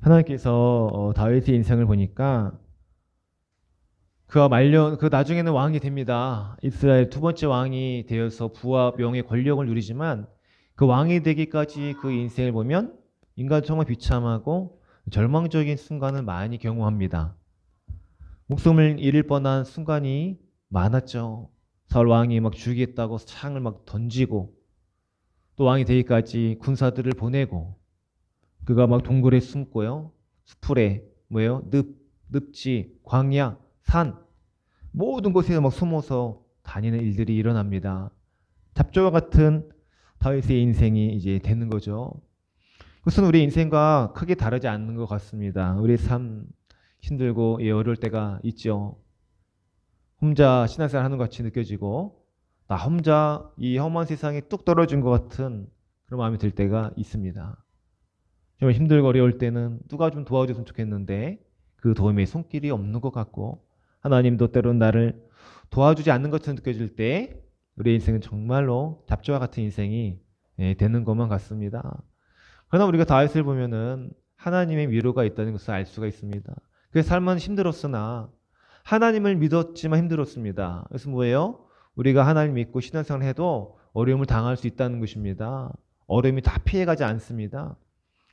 하나님께서 다윗의 인생을 보니까 그 나중에는 왕이 됩니다. 이스라엘 두 번째 왕이 되어서 부와 명예 권력을 누리지만 그 왕이 되기까지 그 인생을 보면 인간 정말 비참하고 절망적인 순간을 많이 경험합니다. 목숨을 잃을 뻔한 순간이 많았죠. 사울 왕이 막 죽이겠다고 창을 막 던지고 또 왕이 되기까지 군사들을 보내고 그가 막 동굴에 숨고요. 수풀에 뭐예요? 늪지, 광야, 산 모든 곳에 막 숨어서 다니는 일들이 일어납니다. 잡초와 같은 다윗의 인생이 이제 되는 거죠. 그것은 우리 인생과 크게 다르지 않는 것 같습니다. 우리 삶 힘들고 어려울 때가 있죠. 혼자 신앙생활 하는 것 같이 느껴지고 나 혼자 이 험한 세상에 뚝 떨어진 것 같은 그런 마음이 들 때가 있습니다. 정말 힘들고 어려울 때는 누가 좀 도와줬으면 좋겠는데 그 도움의 손길이 없는 것 같고 하나님도 때로는 나를 도와주지 않는 것처럼 느껴질 때 우리 인생은 정말로 잡초와 같은 인생이 되는 것만 같습니다. 그러나 우리가 다윗을 보면은 하나님의 위로가 있다는 것을 알 수가 있습니다. 그의 삶은 힘들었으나 하나님을 믿었지만 힘들었습니다. 그래서 뭐예요? 우리가 하나님 믿고 신앙생활을 해도 어려움을 당할 수 있다는 것입니다. 어려움이 다 피해가지 않습니다.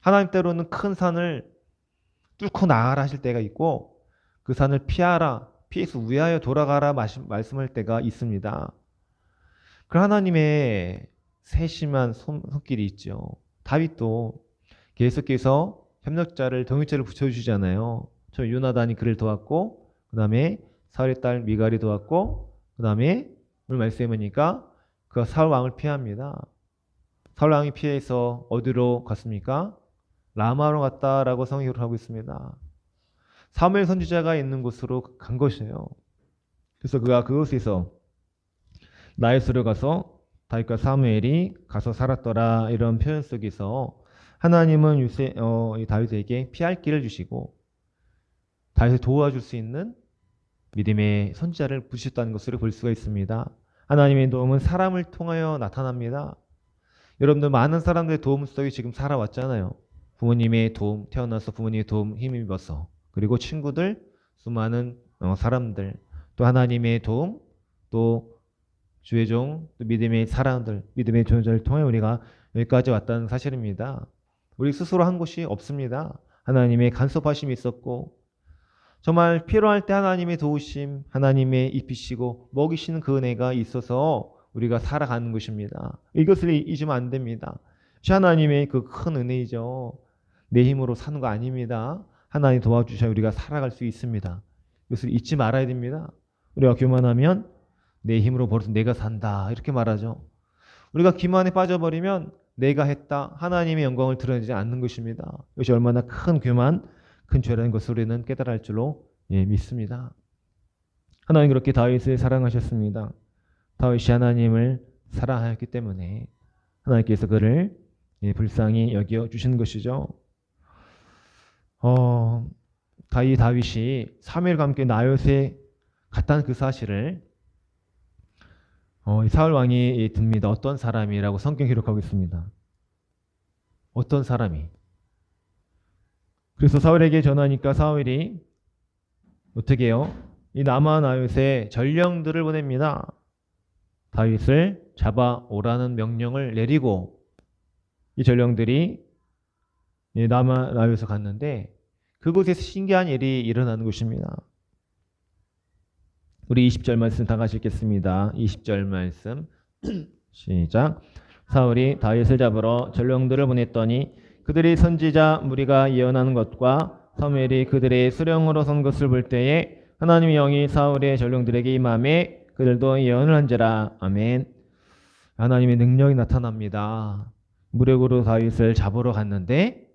하나님 때로는 큰 산을 뚫고 나가라 하실 때가 있고 그 산을 피해서 우회하여 돌아가라 말씀할 때가 있습니다. 그 하나님의 세심한 손길이 있죠. 다윗도 계속해서 협력자를 동역자를 붙여주시잖아요. 저 요나단이 그를 도왔고 그 다음에 사울의 딸 미갈이 도왔고 그 다음에 오늘 말씀해 보니까 그 사울 왕을 피합니다. 사울 왕이 피해서 어디로 갔습니까? 라마로 갔다라고 성경으로 하고 있습니다. 사무엘 선지자가 있는 곳으로 간 것이에요. 그래서 그가 그곳에서 나에스로 가서 다윗과 사무엘이 가서 살았더라 이런 표현 속에서 하나님은 이 다윗에게 피할 길을 주시고 다윗을 도와줄 수 있는 믿음의 선지자를 부르셨다는 것을 볼 수가 있습니다. 하나님의 도움은 사람을 통하여 나타납니다. 여러분들 많은 사람들의 도움 속에 지금 살아왔잖아요. 부모님의 도움, 태어나서 부모님의 도움 힘입어서 그리고 친구들, 수많은 사람들, 또 하나님의 도움, 또 주의 종, 또 믿음의 사람들, 믿음의 존재를 통해 우리가 여기까지 왔다는 사실입니다. 우리 스스로 한 것이 없습니다. 하나님의 간섭하심이 있었고 정말 필요할 때 하나님의 도우심, 하나님의 입히시고 먹이시는 그 은혜가 있어서 우리가 살아가는 것입니다. 이것을 잊으면 안 됩니다. 하나님의 그 큰 은혜이죠. 내 힘으로 사는 거 아닙니다. 하나님 도와주셔야 우리가 살아갈 수 있습니다. 이것을 잊지 말아야 됩니다. 우리가 교만하면 내 힘으로 벌어서 내가 산다 이렇게 말하죠. 우리가 기만에 빠져버리면 내가 했다 하나님의 영광을 드러내지 않는 것입니다. 이것이 얼마나 큰 교만, 큰 죄라는 것을 우리는 깨달을 줄로 믿습니다. 하나님 그렇게 다윗을 사랑하셨습니다. 다윗이 하나님을 사랑하였기 때문에 하나님께서 그를 불쌍히 여겨주신 것이죠. 다윗이 사무엘과 함께 나봇에 갔다는 그 사실을 사울 왕이 듭니다. 어떤 사람이라고 성경 기록하고 있습니다. 어떤 사람이. 그래서 사울에게 전하니까 사울이 어떻게 해요? 이 남아 나봇에 전령들을 보냅니다. 다윗을 잡아오라는 명령을 내리고 이 전령들이 남아 나봇에 갔는데 그곳에서 신기한 일이 일어나는 것입니다. 우리 20절 말씀 다 같이 읽겠습니다. 20절 말씀 시작. 사울이 다윗을 잡으러 전령들을 보냈더니 그들이 선지자 무리가 예언하는 것과 사무엘이 그들의 수령으로 선 것을 볼 때에 하나님의 영이 사울의 전령들에게 임함에 그들도 예언을 한지라. 아멘. 하나님의 능력이 나타납니다. 무력으로 다윗을 잡으러 갔는데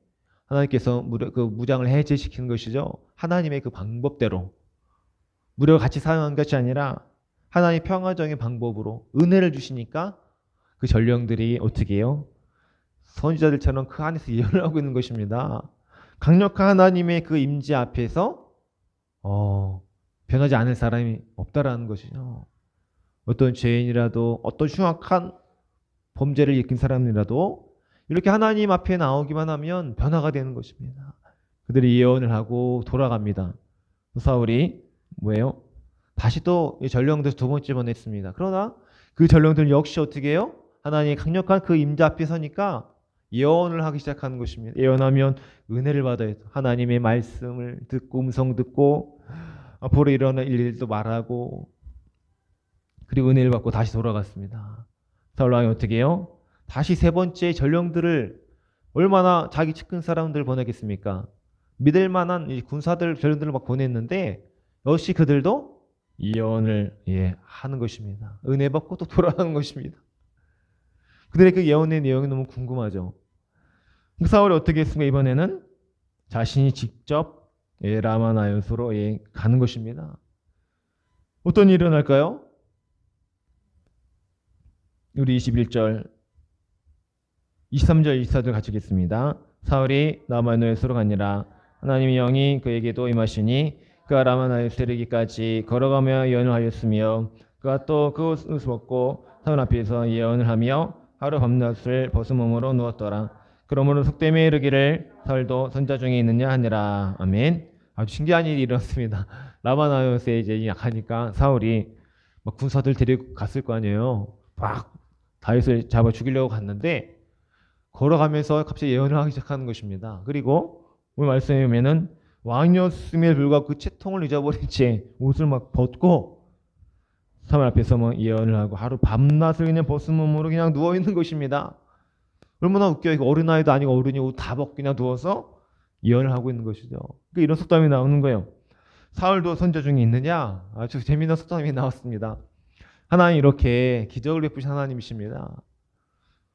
하나님께서 그 무장을 해제시키는 것이죠. 하나님의 그 방법대로 무력을 같이 사용한 것이 아니라 하나님의 평화적인 방법으로 은혜를 주시니까 그 전령들이 어떻게 해요? 선지자들처럼 그 안에서 예언을 하고 있는 것입니다. 강력한 하나님의 그 임재 앞에서 변하지 않을 사람이 없다라는 것이죠. 어떤 죄인이라도 어떤 흉악한 범죄를 일으킨 사람이라도 이렇게 하나님 앞에 나오기만 하면 변화가 되는 것입니다. 그들이 예언을 하고 돌아갑니다. 사울이 뭐예요? 다시 또 전령들 두 번째 보냈습니다. 그러나 그 전령들 역시 어떻게 해요? 하나님의 강력한 그 임자 앞에 서니까 예언을 하기 시작하는 것입니다. 예언하면 은혜를 받아야 돼. 하나님의 말씀을 듣고 음성 듣고 앞으로 일어날 일들도 말하고 그리고 은혜를 받고 다시 돌아갔습니다. 사울 왕이 어떻게 해요? 다시 세 번째 전령들을 얼마나 자기 측근 사람들을 보내겠습니까? 믿을 만한 이 군사들 전령들을 막 보냈는데 역시 그들도 예언을 하는 것입니다. 은혜 받고 또 돌아가는 것입니다. 그들의 그 예언의 내용이 너무 궁금하죠. 사울이 어떻게 했습니까? 이번에는 자신이 직접 라마나요스로 가는 것입니다. 어떤 일이 일어날까요? 우리 21절 23절 24절 같이 읽겠습니다. 사울이 라마나요스로 가니라. 하나님의 영이 그에게도 임하시니 그가 라마나요스에 이르기까지 걸어가며 예언을 하였으며 그가 또 그것을 먹고 사울 앞에서 예언을 하며 하루 밤낮을 벗은 몸으로 누웠더라. 그러므로 속됨에 이르기를 사울도 선자 중에 있느냐 하니라. 아멘. 아주 신기한 일이 일어났습니다. 라마나요스에 이제 약하니까 사울이 막 군사들 데리고 갔을 거 아니에요. 막 다윗을 잡아 죽이려고 갔는데 걸어가면서 갑자기 예언을 하기 시작하는 것입니다. 그리고 오늘 말씀에 보면은 왕이었음에 불구하고 그 채통을 잊어버린 채 옷을 막 벗고 사울 앞에서 뭐 예언을 하고 하루 밤낮을 그냥 벗은 몸으로 그냥 누워 있는 것입니다. 얼마나 웃겨요. 이거 어린아이도 아니고 어른이 옷 다 벗고 그냥 누워서 예언을 하고 있는 것이죠. 그러니까 이런 속담이 나오는 거예요. 사울도 선자 중에 있느냐? 아주 재미있는 속담이 나왔습니다. 하나님 이렇게 기적을 베푸신 하나님이십니다.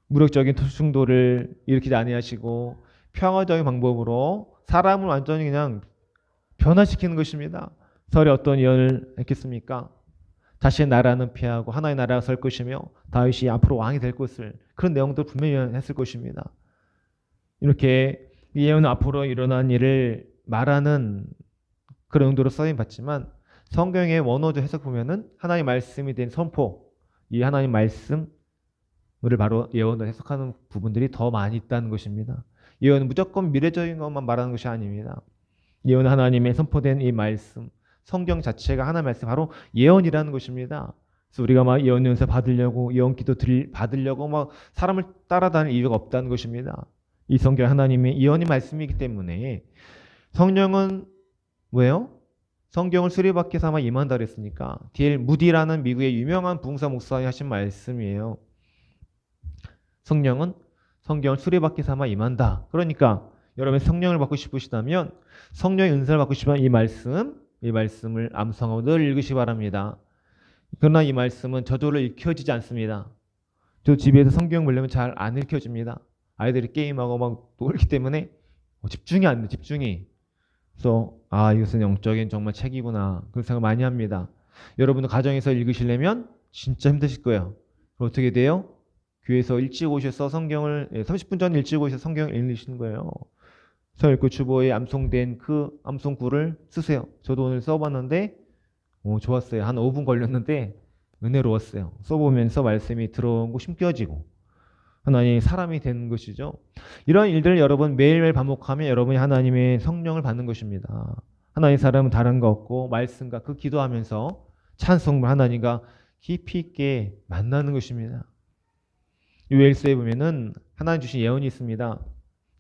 무력적인 충돌을 일으키지 아니하시고 평화적인 방법으로 사람을 완전히 그냥 변화시키는 것입니다. 사울이 어떤 예언을 했겠습니까? 자신의 나라는 피하고 하나의 나라가 설 것이며 다윗이 앞으로 왕이 될 것을 그런 내용도 분명히 예언했을 것입니다. 이렇게 예언은 앞으로 일어난 일을 말하는 그런 용도로 쓰임 받지만 성경의 원어도 해석 보면은 하나님의 말씀이 된 선포, 이 하나님의 말씀을 바로 예언으로 해석하는 부분들이 더 많이 있다는 것입니다. 예언은 무조건 미래적인 것만 말하는 것이 아닙니다. 예언은 하나님의 선포된 이 말씀, 성경 자체가 하나님의 말씀 바로 예언이라는 것입니다. 그래서 우리가 막 예언 연세 받으려고 예언 기도 받으려고 막 사람을 따라다닐 이유가 없다는 것입니다. 이 성경 하나님의 예언의 말씀이기 때문에 성령은 뭐예요? 성경을 수리받기 삼아 임한다 그랬으니까 D.L. 무디라는 미국의 유명한 부흥사 목사님이 하신 말씀이에요. 성령은 성경을 수리받기 삼아 임한다. 그러니까 여러분 성령을 받고 싶으시다면 성령의 은사를 받고 싶으면 이 말씀을 암송하고 늘 읽으시기 바랍니다. 그러나 이 말씀은 저절로 읽혀지지 않습니다. 저 집에서 성경 보려면 잘 안 읽혀집니다. 아이들이 게임하고 막 놀기 때문에 집중이 안 돼, 집중이. 그래서 이것은 영적인 정말 책이구나 그런 생각 많이 합니다. 여러분도 가정에서 읽으시려면 진짜 힘드실 거예요. 그럼 어떻게 돼요? 교회에서 일찍 오셔서 성경을 30분 전 일찍 오셔서 성경을 읽으시는 거예요. 서읽고 주보에 암송된 그 암송구를 쓰세요. 저도 오늘 써봤는데 좋았어요. 한 5분 걸렸는데 은혜로웠어요. 써보면서 말씀이 들어오고 심겨지고 하나님이 사람이 되는 것이죠. 이런 일들을 여러분 매일매일 반복하면 여러분이 하나님의 성령을 받는 것입니다. 하나님의 사람은 다른 거 없고 말씀과 그 기도하면서 찬송을 하나님과 깊이 있게 만나는 것입니다. 요엘서에 보면은 하나님 주신 예언이 있습니다.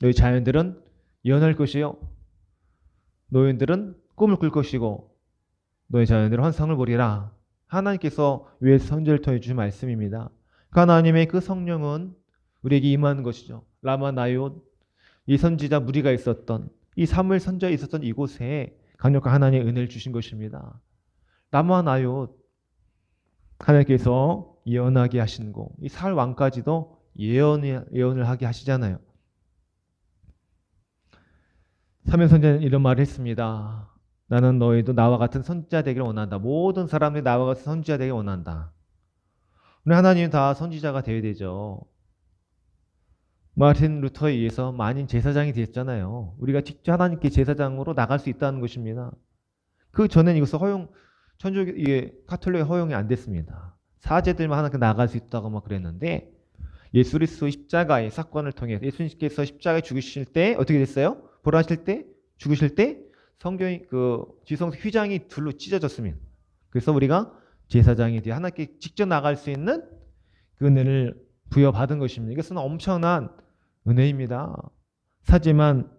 너희 자녀들은 예언할 것이요 노인들은 꿈을 꿀 것이고 너희 자녀들은 환상을 보리라. 하나님께서 요엘 선지자를 통해 주신 말씀입니다. 하나님의 그 성령은 우리에게 임하는 것이죠. 라마나얏 이 선지자 무리가 있었던 이 사무엘 선지자에 있었던 이곳에 강력한 하나님의 은혜를 주신 것입니다. 라마나얏 하나님께서 예언하게 하신 거, 이 사울 왕까지도 예언을 하게 하시잖아요. 사무엘 선지자는 이런 말을 했습니다. 나는 너희도 나와 같은 선지자 되기를 원한다. 모든 사람들이 나와 같은 선지자 되기를 원한다. 우리 하나님은 다 선지자가 되어야 되죠. 마틴 루터에 의해서 만인 제사장이 됐잖아요. 우리가 직접 하나님께 제사장으로 나갈 수 있다는 것입니다. 그 전에는 이것을 천주교 카톨릭에 허용이 안 됐습니다. 사제들만 하나님께 나갈 수 있다고 막 그랬는데 예수 그리스도의 십자가의 사건을 통해 예수님께서 십자가에 죽으실 때 어떻게 됐어요? 부활하실 때 죽으실 때 성경이 그 지성 휘장이 둘로 찢어졌습니다. 그래서 우리가 제사장이 되어 하나님께 직접 나갈 수 있는 그 은혜를 부여받은 것입니다. 이것은 엄청난 은혜입니다. 하지만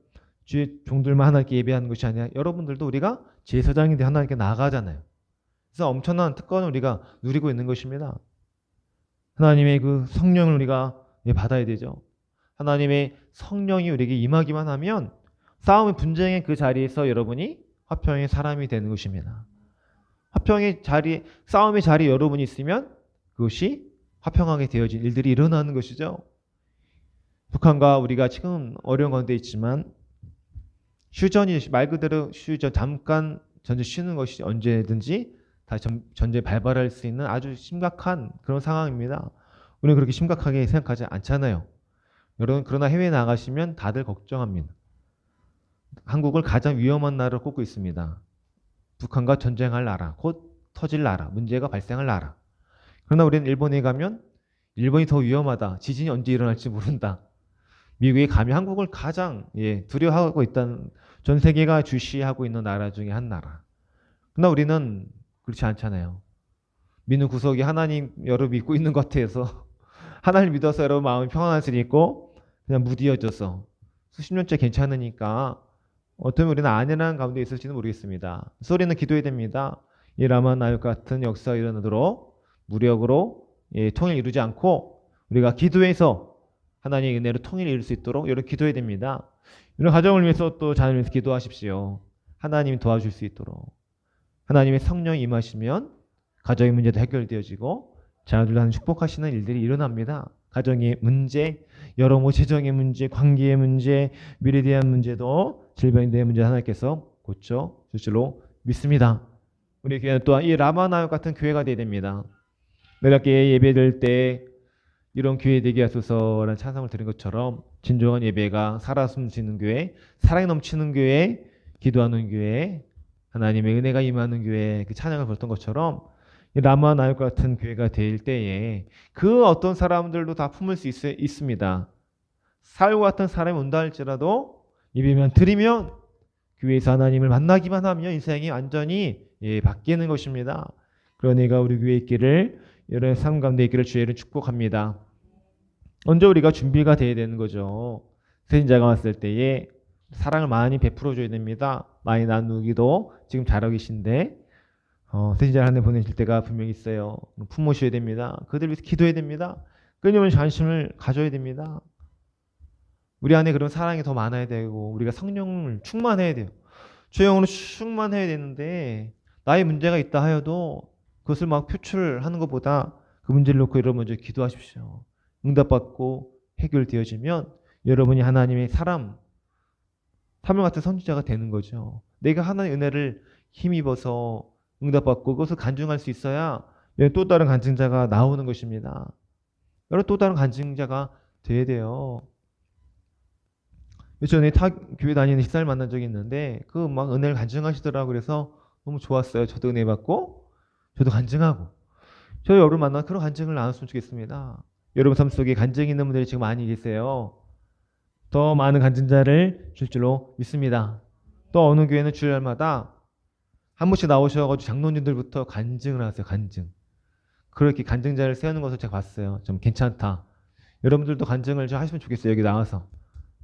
주의 종들만 하나님께 예배하는 것이 아니라 여러분들도 우리가 제사장이 되어 하나님께 나가잖아요. 그래서 엄청난 특권을 우리가 누리고 있는 것입니다. 하나님의 그 성령을 우리가 받아야 되죠. 하나님의 성령이 우리에게 임하기만 하면 싸움의 분쟁의 그 자리에서 여러분이 화평의 사람이 되는 것입니다. 화평의 자리, 싸움의 자리에 여러분이 있으면 그것이 화평하게 되어진 일들이 일어나는 것이죠. 북한과 우리가 지금 어려운 가운데 있지만 휴전이 말 그대로 휴전, 잠깐 전쟁 쉬는 것이 언제든지 다시 전쟁 발발할 수 있는 아주 심각한 그런 상황입니다. 우리는 그렇게 심각하게 생각하지 않잖아요. 여러분, 그러나 해외에 나가시면 다들 걱정합니다. 한국을 가장 위험한 나라로 꼽고 있습니다. 북한과 전쟁할 나라, 곧 터질 나라, 문제가 발생할 나라. 그러나 우리는 일본에 가면 일본이 더 위험하다. 지진이 언제 일어날지 모른다. 미국이 감히 한국을 가장 두려워하고 있다는, 전 세계가 주시하고 있는 나라 중에 한 나라. 그러나 우리는 그렇지 않잖아요. 믿는 구석이 하나님 여러분 믿고 있는 것 같아서 하나님 믿어서 여러분 마음이 평안할 수 있고 그냥 무디어져서 수십 년째 괜찮으니까 어쩌면 우리는 안일한 가운데 있을지는 모르겠습니다. 그래서 우리는 기도해야 됩니다. 이 라마 나육 같은 역사가 일어나도록 무력으로 통일 이루지 않고 우리가 기도해서 하나님의 은혜로 통일을 이룰 수 있도록 여러분 기도해야 됩니다. 이런 가정을 위해서 또 자녀를 위해서 기도하십시오. 하나님이 도와줄 수 있도록. 하나님의 성령이 임하시면 가정의 문제도 해결되어지고 자녀들도 하는 축복하시는 일들이 일어납니다. 가정의 문제, 여러 재정의 문제, 관계의 문제, 미래에 대한 문제도 질병에 대한 문제 하나님께서 고쳐줄 줄로 믿습니다. 우리 교회는 또한 이 라마나요 같은 교회가 되어야 됩니다. 매일학교에 예배드릴 때 이런 교회 되게 하소서라는 찬송을 드린 것처럼 진정한 예배가 살아 숨쉬는 교회, 사랑이 넘치는 교회, 기도하는 교회, 하나님의 은혜가 임하는 교회, 그 찬양을 부르던 것처럼 라마나요 같은 교회가 될 때에 그 어떤 사람들도 다 품을 수 있습니다. 사울 같은 사람이 온다 할지라도 예배만 드리면 교회에서 하나님을 만나기만 하면 인생이 완전히 바뀌는 것입니다. 그런 애가 우리 교회에 있기를, 이런 삶 가운데 있기를 주의를 축복합니다. 먼저 우리가 준비가 돼야 되는 거죠. 세인자가 왔을 때에 사랑을 많이 베풀어 줘야 됩니다. 많이 나누기도 지금 잘하고 계신데 세인자를 한 해 보내실 때가 분명히 있어요. 품으셔야 됩니다. 그들 위해서 기도해야 됩니다. 끊임없는 관심을 가져야 됩니다. 우리 안에 그런 사랑이 더 많아야 되고 우리가 성령을 충만해야 돼요. 주영으로 충만해야 되는데 나의 문제가 있다 하여도 그것을 막 표출하는 것보다 그 문제를 놓고 여러분 먼저 기도하십시오. 응답받고 해결되어지면 여러분이 하나님의 사람, 사명 같은 선지자가 되는 거죠. 내가 하나님의 은혜를 힘입어서 응답받고 그것을 간증할 수 있어야 또 다른 간증자가 나오는 것입니다. 여러분 또 다른 간증자가 돼야 돼요. 예전에 교회 다니는 집사를 만난 적이 있는데 그 막 은혜를 간증하시더라고요. 그래서 너무 좋았어요. 저도 은혜 받고 저도 간증하고 저희 여러분 만나 그런 간증을 나눴으면 좋겠습니다. 여러분 삶 속에 간증이 있는 분들이 지금 많이 계세요. 더 많은 간증자를 줄 줄로 믿습니다. 또 어느 교회는 주일마다 한 분씩 나오셔가지고 장로님들부터 간증을 하세요. 간증. 그렇게 간증자를 세우는 것을 제가 봤어요. 좀 괜찮다. 여러분들도 간증을 좀 하시면 좋겠어요. 여기 나와서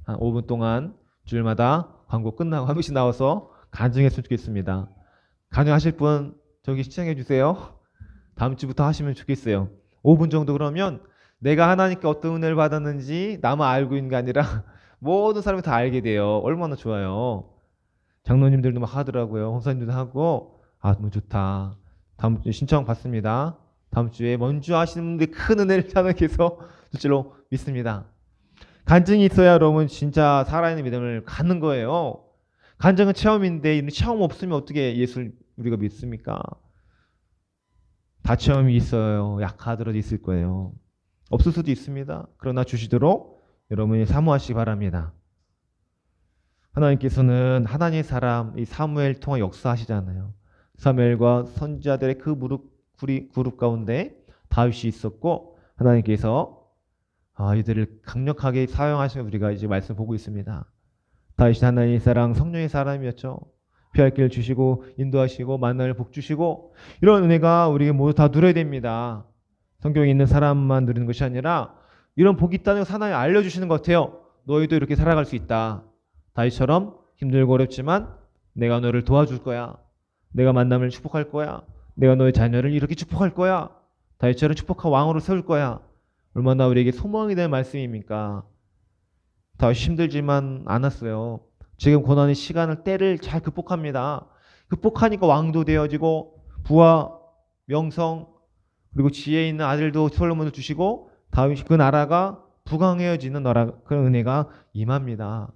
한 5분 동안 주일마다 광고 끝나고 한 분씩 나와서 간증했으면 좋겠습니다. 간증하실 분 저기 시청해 주세요. 다음 주부터 하시면 좋겠어요. 5분 정도. 그러면 내가 하나님께 어떤 은혜를 받았는지 나만 알고 있는 게 아니라 모든 사람이 다 알게 돼요. 얼마나 좋아요. 장로님들도 막 하더라고요. 홍사님들도 하고 너무 좋다. 다음 주에 신청 받습니다. 다음 주에 먼저 하시는 분들이 큰 은혜를 하나님께서 줄 줄로 믿습니다. 간증이 있어야 여러분 진짜 살아있는 믿음을 갖는 거예요. 간증은 체험인데 이런 체험 없으면 어떻게 예수를 우리가 믿습니까? 다 체험이 있어요. 약하더라도 있을 거예요. 없을 수도 있습니다. 그러나 주시도록 여러분이 사모하시기 바랍니다. 하나님께서는 하나님의 사람 이 사무엘 통해 역사하시잖아요. 사무엘과 선지자들의 그 그룹 가운데 다윗이 있었고 하나님께서 이들을 강력하게 사용하시는 우리가 이제 말씀 보고 있습니다. 다윗이 하나님의 사랑, 성령의 사람이었죠. 피할 길을 주시고 인도하시고 만나를 복 주시고 이런 은혜가 우리에게 모두 다 누려야 됩니다. 성경에 있는 사람만 누리는 것이 아니라 이런 복이 있다는 것을 하나님 알려주시는 것 같아요. 너희도 이렇게 살아갈 수 있다. 다윗처럼 힘들고 어렵지만 내가 너를 도와줄 거야. 내가 만남을 축복할 거야. 내가 너의 자녀를 이렇게 축복할 거야. 다윗처럼 축복한 왕으로 세울 거야. 얼마나 우리에게 소망이 될 말씀입니까? 다윗이 힘들지만 않았어요. 지금 고난의 시간을 때를 잘 극복합니다. 극복하니까 왕도 되어지고 부와 명성 그리고 지혜 있는 아들도 솔로몬을 주시고 다윗이 그 나라가 부강해지는 나라 그런 은혜가 임합니다.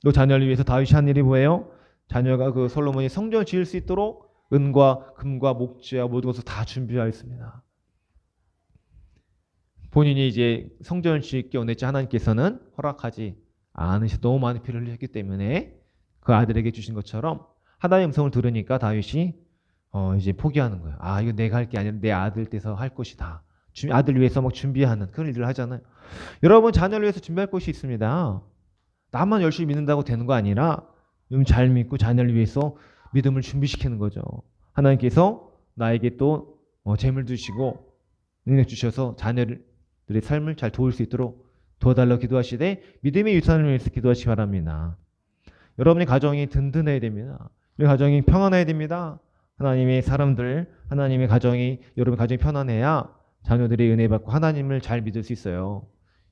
또 자녀를 위해서 다윗이 한 일이 뭐예요? 자녀가 그 솔로몬이 성전을 지을 수 있도록 은과 금과 목재와 모든 것을 다 준비하였습니다. 본인이 이제 성전을 짓기 원했지 하나님께서는 허락하지 않으셔. 너무 많은 피를 흘렸기 때문에 그 아들에게 주신 것처럼 하나님의 음성을 들으니까 다윗이 이제 포기하는 거예요. 아, 이거 내가 할 게 아니라 내 아들 께서 할 것이다. 아들 위해서 막 준비하는 그런 일을 하잖아요. 여러분 자녀를 위해서 준비할 것이 있습니다. 나만 열심히 믿는다고 되는 거 아니라 잘 믿고 자녀를 위해서 믿음을 준비시키는 거죠. 하나님께서 나에게 또 재물 주시고 능력 주셔서 자녀들의 삶을 잘 도울 수 있도록 도와달라고 기도하시되 믿음의 유산을 위해서 기도하시기 바랍니다. 여러분의 가정이 든든해야 됩니다. 우리 가정이 평안해야 됩니다. 하나님의 사람들, 하나님의 가정이 여러분 가정이 편안해야 자녀들이 은혜 받고 하나님을 잘 믿을 수 있어요.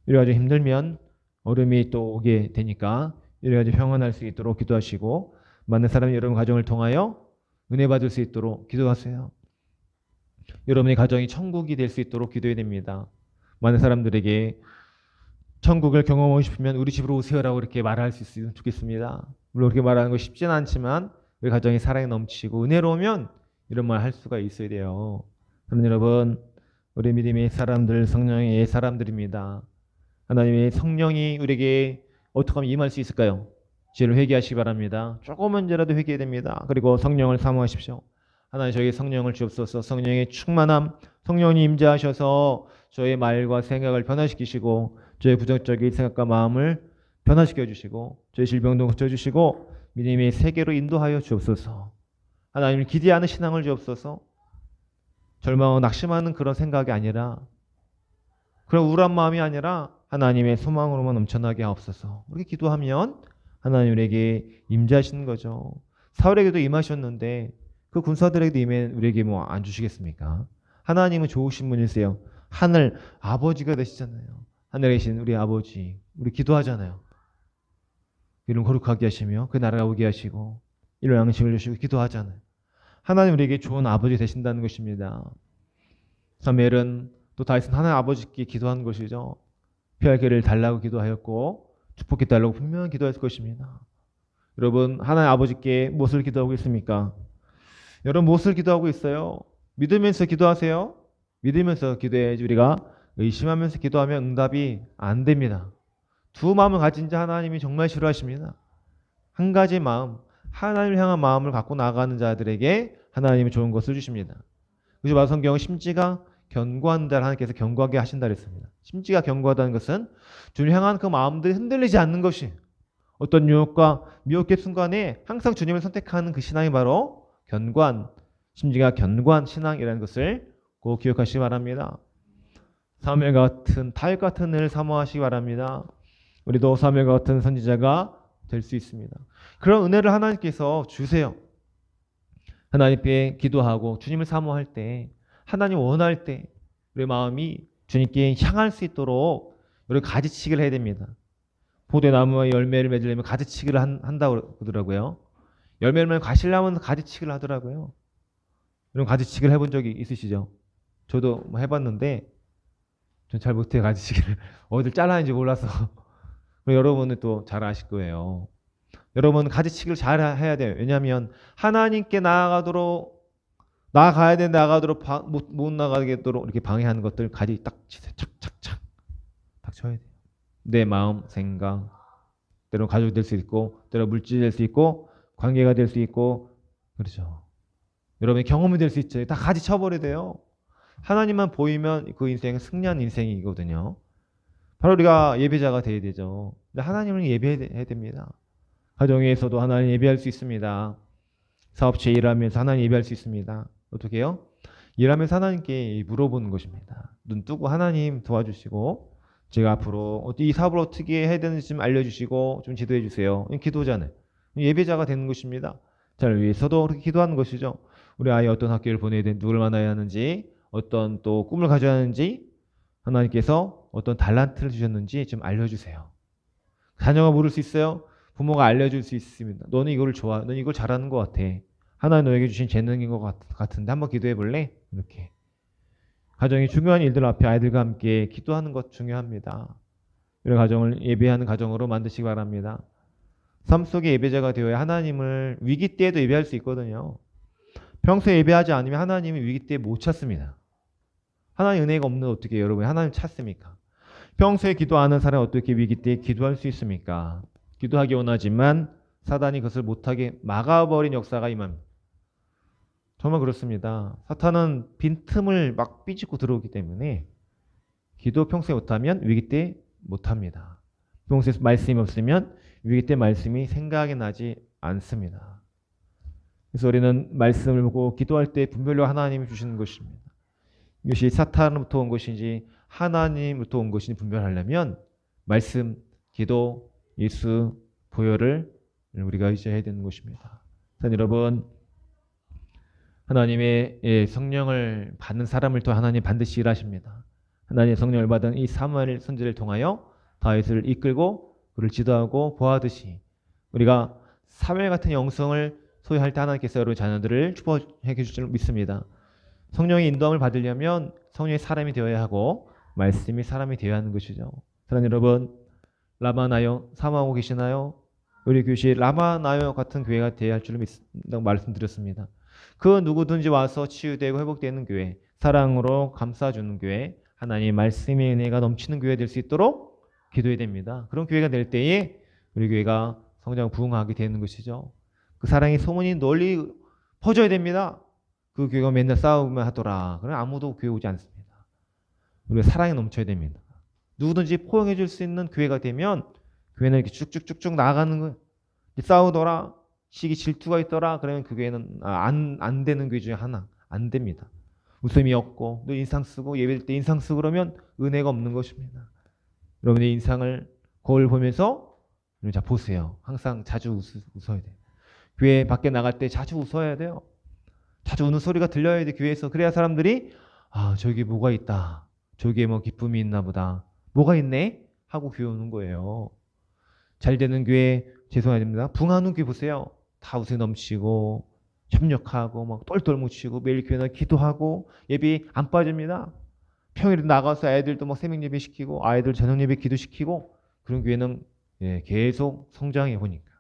이래가지고 힘들면 어려움이 또 오게 되니까 이래가지고 평안할 수 있도록 기도하시고 많은 사람이 여러분 가정을 통하여 은혜 받을 수 있도록 기도하세요. 여러분의 가정이 천국이 될 수 있도록 기도해야 됩니다. 많은 사람들에게 천국을 경험하고 싶으면 우리 집으로 오세요라고 이렇게 말할 수 있으면 좋겠습니다. 물론 그렇게 말하는 거 쉽지는 않지만 우리 가정이 사랑이 넘치고 은혜로우면 이런 말 할 수가 있어야 돼요. 그럼 여러분 우리 믿음의 사람들 성령의 사람들입니다. 하나님의 성령이 우리에게 어떻게 하면 임할 수 있을까요? 죄를 회개하시기 바랍니다. 조금은 죄라도 회개해야 됩니다. 그리고 성령을 사모하십시오. 하나님 저에게 성령을 주옵소서. 성령의 충만함, 성령이 임재하셔서 저의 말과 생각을 변화시키시고 저의 부정적인 생각과 마음을 변화시켜 주시고 저의 질병도 고쳐주시고 믿음의 세계로 인도하여 주옵소서. 하나님을 기대하는 신앙을 주옵소서. 절망하고 낙심하는 그런 생각이 아니라 그런 우울한 마음이 아니라 하나님의 소망으로만 넘쳐나게 하옵소서. 이렇게 기도하면 하나님 우리에게 임재하시는 거죠. 사울에게도 임하셨는데 그 군사들에게도 우리에게 뭐 안 주시겠습니까? 하나님은 좋으신 분이세요. 하늘 아버지가 되시잖아요. 하늘에 계신 우리 아버지, 우리 기도하잖아요. 이름 거룩하게 하시며 그 나라가 오게 하시고 이런 양식을 주시고 기도하잖아요. 하나님 우리에게 좋은 아버지 되신다는 것입니다. 사무엘은 또 다윗은 하나님 아버지께 기도한 것이죠. 피할 길을 달라고 기도하였고 축복해 달라고 분명히 기도했을 것입니다. 여러분 하나님 아버지께 무엇을 기도하고 있습니까? 여러분 무엇을 기도하고 있어요? 믿으면서 기도하세요. 믿으면서 기도해야지. 우리가 의심하면서 기도하면 응답이 안 됩니다. 두 마음을 가진 자 하나님이 정말 싫어하십니다. 한 가지 마음, 하나님을 향한 마음을 갖고 나가는 자들에게 하나님이 좋은 것을 주십니다. 그래서 마성경은 심지가 견고한다, 하나님께서 견고하게 하신다 그랬습니다. 심지가 견고하다는 것은 주님을 향한 그 마음들이 흔들리지 않는 것이, 어떤 유혹과 미혹의 순간에 항상 주님을 선택하는 그 신앙이 바로 견고한, 심지가 견고한 신앙이라는 것을 꼭 기억하시기 바랍니다. 사무엘 같은, 다윗 같은 은혜를 사모하시기 바랍니다. 우리도 사무엘 같은 선지자가 될 수 있습니다. 그런 은혜를 하나님께서 주세요. 하나님께 기도하고 주님을 사모할 때, 하나님 원할 때 우리 마음이 주님께 향할 수 있도록 우리 가지치기를 해야 됩니다. 포도나무와 열매를 맺으려면 가지치기를 한다고 그러더라고요. 열매를 맺으면 과실나무는 가지치기를 하더라고요. 이런 가지치기를 해본 적이 있으시죠? 저도 해봤는데 전 잘 못해요. 가지치기를 어딜 잘라는지 몰라서. 여러분은 또 잘 아실 거예요. 여러분 가지치기를 잘 해야 돼요. 왜냐하면 하나님께 나아가야 돼. 나가도록 못 나가도록 이렇게 방해하는 것들 가지 딱 치세요. 착착착 딱 쳐야 돼요. 내 마음, 생각, 때로 가족이 될 수 있고, 때로 물질이 될 수 있고, 관계가 될 수 있고, 그렇죠. 여러분의 경험이 될 수 있죠. 다 가지 쳐버려야 돼요. 하나님만 보이면 그 인생은 승리한 인생이거든요. 바로 우리가 예배자가 돼야 되죠. 근데 하나님을 예배해야 됩니다. 가정에서도 하나님 예배할 수 있습니다. 사업체 일하면서 하나님 예배할 수 있습니다. 어떻게 해요? 일하면서 하나님께 물어보는 것입니다. 눈 뜨고 하나님 도와주시고 제가 앞으로 이 사업을 어떻게 해야 되는지 좀 알려주시고 좀 지도해 주세요. 기도잖아요. 예배자가 되는 것입니다. 자를 위해서도 그렇게 기도하는 것이죠. 우리 아이 어떤 학교를 보내야 되는지, 누굴 만나야 하는지, 어떤 또 꿈을 가져야 하는지, 하나님께서 어떤 달란트를 주셨는지 좀 알려주세요. 자녀가 물을 수 있어요. 부모가 알려줄 수 있습니다. 너는 이걸 좋아, 너는 이걸 잘하는 것 같아. 하나님 너에게 주신 재능인 것 같은데 한번 기도해 볼래? 이렇게. 가정이 중요한 일들 앞에 아이들과 함께 기도하는 것 중요합니다. 이런 가정을 예배하는 가정으로 만드시기 바랍니다. 삶 속의 예배자가 되어야 하나님을 위기 때에도 예배할 수 있거든요. 평소에 예배하지 않으면 하나님이 위기 때에 못 찾습니다. 하나님 은혜가 없는 어떻게 여러분이 하나님 찾습니까? 평소에 기도 안 하는 사람이 어떻게 위기 때에 기도할 수 있습니까? 기도하기 원하지만 사단이 그것을 못하게 막아버린 역사가 임합니다. 정말 그렇습니다. 사탄은 빈틈을 막 삐집고 들어오기 때문에 기도 평소에 못하면 위기 때 못합니다. 평소에 말씀이 없으면 위기 때 말씀이 생각이 나지 않습니다. 그래서 우리는 말씀을 보고 기도할 때 분별로 하나님이 주시는 것입니다. 이것이 사탄으로부터 온 것인지 하나님으로부터 온 것인지 분별하려면 말씀, 기도, 예수, 보혈을 우리가 의지해야 되는 것입니다. 여러분, 하나님의 성령을 받는 사람을 통해 하나님 반드시 일하십니다. 하나님의 성령을 받은 이 사무엘 선지를 통하여 다윗을 이끌고 그를 지도하고 보호하듯이 우리가 사무엘 같은 영성을 소유할 때 하나님께서 여러분 자녀들을 축복해 주실 줄 믿습니다. 성령의 인도함을 받으려면 성령의 사람이 되어야 하고 말씀이 사람이 되어야 하는 것이죠. 사랑하는 여러분, 라마나요 사모하고 계시나요? 우리 교시 라마나요 같은 교회가 되어야 할 줄 믿는다고 말씀드렸습니다. 그 누구든지 와서 치유되고 회복되는 교회, 사랑으로 감싸주는 교회, 하나님의 말씀의 은혜가 넘치는 교회 될 수 있도록 기도해야 됩니다. 그런 교회가 될 때에 우리 교회가 성장 부흥하게 되는 것이죠. 그 사랑의 소문이 널리 퍼져야 됩니다. 그 교회가 맨날 싸우면 하더라. 그럼 아무도 교회 오지 않습니다. 우리가 사랑이 넘쳐야 됩니다. 누구든지 포용해 줄 수 있는 교회가 되면 교회는 이렇게 쭉쭉쭉쭉 나아가는 거예요. 싸우더라, 시기 질투가 있더라, 그러면 그 교회는 안 되는 교회 중에 하나. 안 됩니다. 웃음이 없고 늘 인상 쓰고 예배할 때 인상 쓰고 그러면 은혜가 없는 것입니다. 여러분의 인상을 거울 보면서 자 보세요. 항상 자주 웃어야 돼요. 교회 밖에 나갈 때 자주 웃어야 돼요. 자주 우는 소리가 들려야 돼, 교회에서. 그래야 사람들이 저기 뭐가 있다. 저기에 뭐 기쁨이 있나 보다. 뭐가 있네? 하고 교회 오는 거예요. 잘 되는 교회, 죄송합니다. 붕하는 교회 보세요. 다 웃음이 넘치고 협력하고 막 똘똘 뭉치고 매일 교회나 기도하고 예배 안 빠집니다. 평일에 나가서 애들도 막 새벽 예배 시키고 아이들 저녁 예배 기도시키고 그런 교회는 계속 성장해 보니까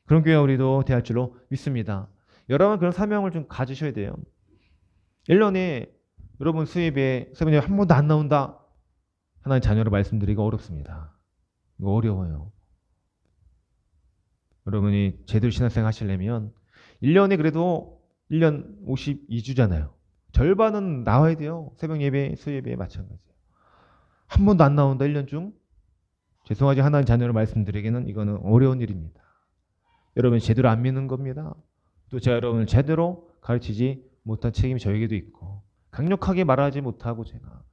그런 교회 우리도 대할 줄로 믿습니다. 여러분 그런 사명을 좀 가지셔야 돼요. 1년에 여러분 수입에 새벽 예배 한 번도 안 나온다. 하나님 자녀로 말씀드리기가 어렵습니다. 이거 어려워요. 여러분이 제대로 신앙생활 하시려면 1년에 그래도 1년 52주잖아요. 절반은 나와야 돼요. 새벽 예배, 수예배에 마찬가지예요. 한 번도 안 나온다 1년 중? 죄송하지 하나님 자녀로 말씀드리기는 이거는 어려운 일입니다. 여러분 제대로 안 믿는 겁니다. 또 제가 여러분을 제대로 가르치지 못한 책임이 저에게도 있고 강력하게 말하지 못하고 제가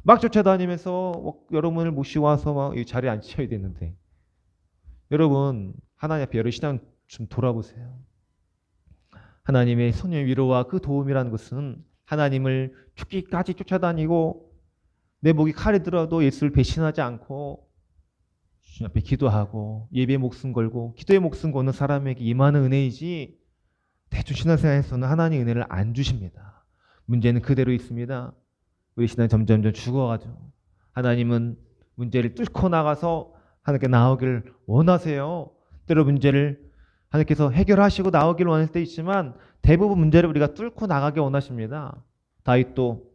막 쫓아다니면서 여러분을 모시고 와서 막 이 자리에 앉혀야 되는데 여러분 하나님 앞에 여러분 신앙 좀 돌아보세요. 하나님의 성령의 위로와 그 도움이라는 것은 하나님을 죽기까지 쫓아다니고 내 목이 칼이 들어도 예수를 배신하지 않고 주님 앞에 기도하고 예배에 목숨 걸고 기도에 목숨 거는 사람에게 임하는 은혜이지 대충 신앙생활에서는 하나님의 은혜를 안 주십니다. 문제는 그대로 있습니다. 우리 신앙이 점점 죽어가죠. 하나님은 문제를 뚫고 나가서 하나님께 나오기를 원하세요. 때로 문제를 하나님께서 해결하시고 나오기를 원할 때 있지만 대부분 문제를 우리가 뚫고 나가게 원하십니다. 다윗도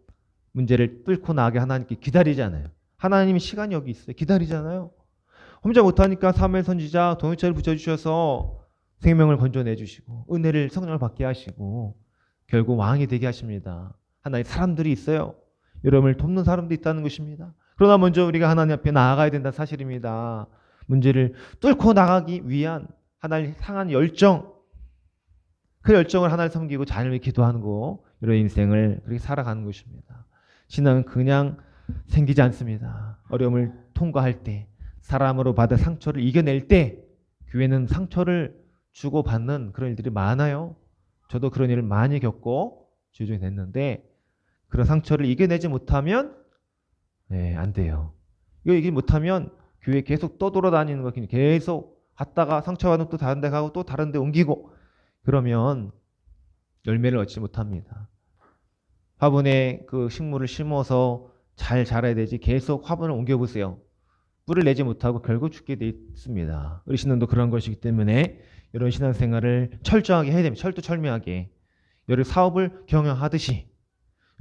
문제를 뚫고 나가게 하나님께 기다리잖아요. 하나님이 시간이 여기 있어요. 기다리잖아요. 혼자 못하니까 사무엘 선지자 동역자를 붙여주셔서 생명을 건져내주시고 은혜를 성령을 받게 하시고 결국 왕이 되게 하십니다. 하나의 사람들이 있어요. 여러분을 돕는 사람도 있다는 것입니다. 그러나 먼저 우리가 하나님 앞에 나아가야 된다는 사실입니다. 문제를 뚫고 나가기 위한 하나님 향한 열정, 그 열정을 하나님 섬기고 자녀를 위해 기도하는 거, 이런 인생을 그렇게 살아가는 것입니다. 신앙은 그냥 생기지 않습니다. 어려움을 통과할 때, 사람으로 받은 상처를 이겨낼 때, 교회는 상처를 주고받는 그런 일들이 많아요. 저도 그런 일을 많이 겪고 주중에 됐는데, 그런 상처를 이겨내지 못하면 안 돼요. 이거 이기지 못하면 교회 계속 떠돌아다니는 거, 계속 갔다가 상처받으면 또 다른 데 가고 또 다른 데 옮기고, 그러면 열매를 얻지 못합니다. 화분에 그 식물을 심어서 잘 자라야 되지 계속 화분을 옮겨보세요. 뿌리를 내지 못하고 결국 죽게 돼 있습니다. 우리 신앙도 그런 것이기 때문에 이런 신앙생활을 철저하게 해야 됩니다. 철두철미하게. 여러 사업을 경영하듯이,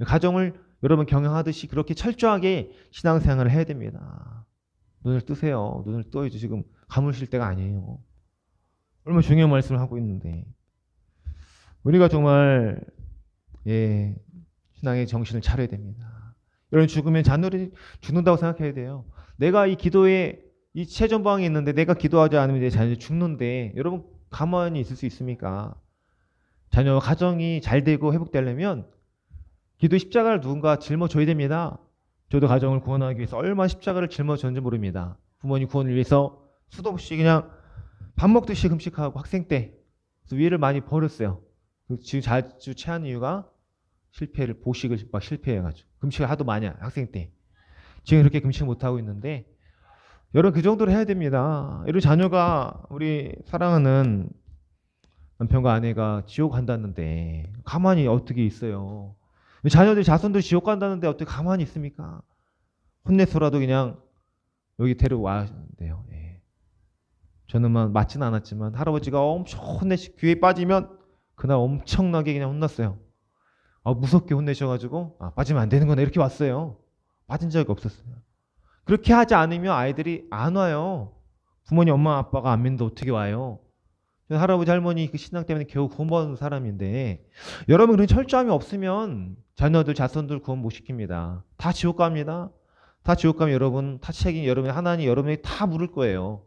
가정을 여러분 경영하듯이 그렇게 철저하게 신앙생활을 해야 됩니다. 눈을 뜨세요. 눈을 떠야지. 지금 가무실 때가 아니에요. 얼마나 중요한 말씀을 하고 있는데, 우리가 정말 신앙의 정신을 차려야 됩니다. 여러분, 죽으면 자녀들이 죽는다고 생각해야 돼요. 내가 이 기도에 이 최전방에 있는데 내가 기도하지 않으면 내 자녀들이 죽는데, 여러분 가만히 있을 수 있습니까? 자녀 가정이 잘 되고 회복되려면 기도 십자가를 누군가 짊어져야 됩니다. 저도 가정을 구원하기 위해서 얼마나 십자가를 짊어졌는지 모릅니다. 부모님 구원을 위해서 수도 없이 그냥 밥 먹듯이 금식하고, 학생 때 위해를 많이 버렸어요. 지금 자주 체한 이유가 보식을 막 실패해가지고 금식을 하도 많이 학생 때. 지금 그렇게 금식 못하고 있는데, 여러분 그 정도로 해야 됩니다. 여러분 자녀가, 우리 사랑하는 남편과 아내가 지옥 간다는데 가만히 어떻게 있어요? 자녀들, 자손들 지옥 간다는데 어떻게 가만히 있습니까? 혼내서라도 그냥 여기 데려와야 돼요. 저는 맞지는 않았지만 할아버지가 엄청 교회에 빠지면 그날 엄청나게 그냥 혼났어요. 무섭게 혼내셔가지고 빠지면 안 되는 거네 이렇게 왔어요. 빠진 적이 없었어요. 그렇게 하지 않으면 아이들이 안 와요. 부모님, 엄마, 아빠가 안 믿는데 어떻게 와요? 할아버지, 할머니 그 신앙 때문에 겨우 구원받은 사람인데, 여러분 그런 철저함이 없으면 자녀들, 자손들 구원 못 시킵니다. 다 지옥 갑니다. 다 지옥 가면 여러분 다 책임, 여러분 하나님 여러분에게 다 물을 거예요.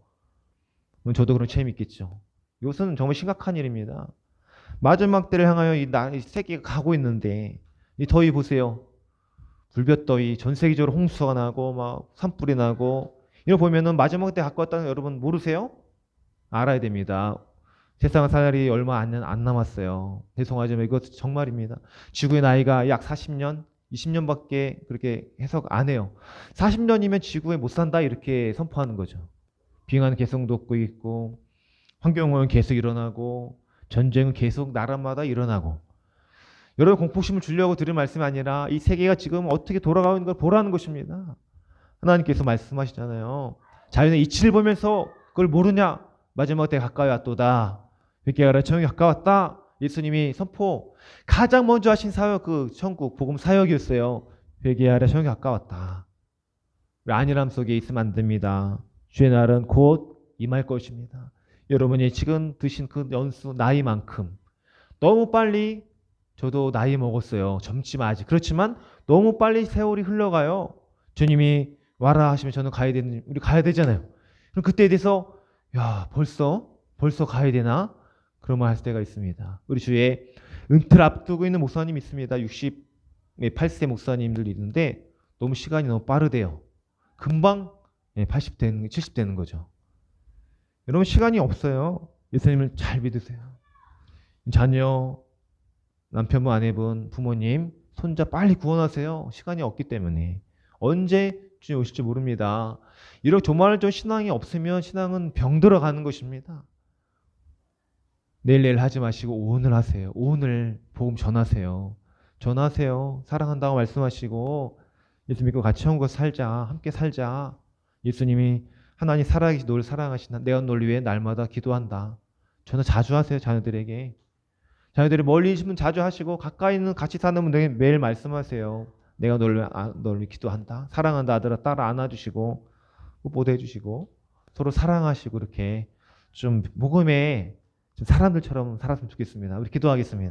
저도 그런 책임이 있겠죠. 이것은 정말 심각한 일입니다. 마지막 때를 향하여 이 세계가 가고 있는데, 이 더위 보세요. 불볕더위, 전 세계적으로 홍수가 나고 막 산불이 나고, 이거 보면은 마지막 때 갖고 왔다는 여러분 모르세요? 알아야 됩니다. 세상 살이 얼마 안 남았어요. 죄송하지만 이것 정말입니다. 지구의 나이가 약 40년, 20년밖에 그렇게 해석 안 해요. 40년이면 지구에 못 산다 이렇게 선포하는 거죠. 빙하는 계속 녹고 있고, 환경오염은 계속 일어나고, 전쟁은 계속 나라마다 일어나고. 여러분 공포심을 주려고 드린 말씀이 아니라 이 세계가 지금 어떻게 돌아가고 있는 걸 보라는 것입니다. 하나님께서 말씀하시잖아요. 자연의 이치를 보면서 그걸 모르냐? 마지막 때 가까이 왔도다. 회개하라, 정이 가까웠다. 예수님이 선포, 가장 먼저 하신 사역, 그 천국 복음 사역이었어요. 회개하라, 정이 가까웠다. 안일함 속에 있으면 안 됩니다. 주의 날은 곧 임할 것입니다. 여러분이 지금 드신 그 연수 나이만큼 너무 빨리, 저도 나이 먹었어요. 젊지만 아직. 그렇지만 너무 빨리 세월이 흘러가요. 주님이 와라 하시면 저는 우리 가야 되잖아요. 그럼 그때에 대해서 벌써 가야 되나? 그런 말 할 때가 있습니다. 우리 주위에 은퇴를 앞두고 있는 목사님 있습니다. 68세 목사님들 있는데 너무 시간이 너무 빠르대요. 금방 80 되는, 70 되는 거죠. 여러분 시간이 없어요. 예수님을 잘 믿으세요. 자녀, 남편분, 아내분, 부모님, 손자 빨리 구원하세요. 시간이 없기 때문에. 언제 주님 오실지 모릅니다. 이렇게 조말조 신앙이 없으면 신앙은 병들어가는 것입니다. 내일 하지 마시고 오늘 하세요. 오늘 복음 전하세요. 사랑한다고 말씀하시고, 예수 믿고 같이 천국에서 살자. 함께 살자. 예수님이 하나님 살아계신 너를 사랑하신다. 내가 너를 위해 날마다 기도한다. 전화 자주 하세요. 자녀들에게. 자녀들이 멀리 있으면 자주 하시고, 가까이 있는 같이 사는 분들에게 매일 말씀하세요. 내가 너를 위해 기도한다. 사랑한다. 아들아, 딸아 안아주시고 뽀뽀도 해주시고 서로 사랑하시고, 이렇게 좀 복음에 사람들처럼 살았으면 좋겠습니다. 우리 기도하겠습니다.